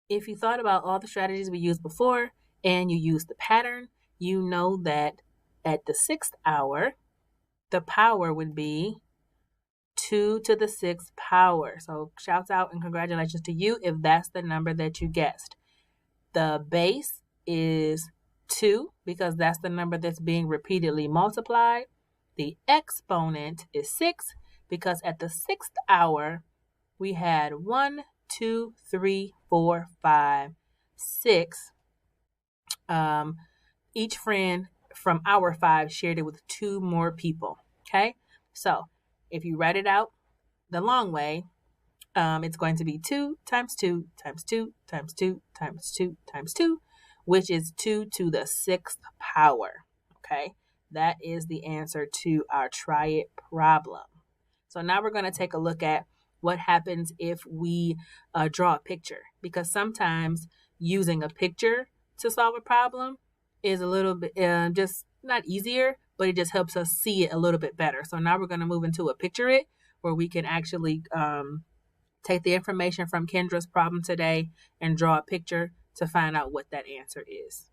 If you thought about all the strategies we used before and you used the pattern, you know that at the sixth hour, the power would be 2 to the sixth power. So shouts out and congratulations to you if that's the number that you guessed. The base is 2 because that's the number that's being repeatedly multiplied. The exponent is 6 because at the sixth hour, we had 1, 2, 3, 4, 5, 6. Each friend from our 5 shared it with 2 more people. Okay? So if you write it out the long way, it's going to be 2 times 2 times 2 times 2 times 2 times 2, which is 2 to the sixth power. Okay? That is the answer to our try it problem. So now we're going to take a look at what happens if we draw a picture, because sometimes using a picture to solve a problem is a little bit just not easier, but it just helps us see it a little bit better. So now we're going to move into a picture it where we can actually take the information from Kendra's problem today and draw a picture to find out what that answer is.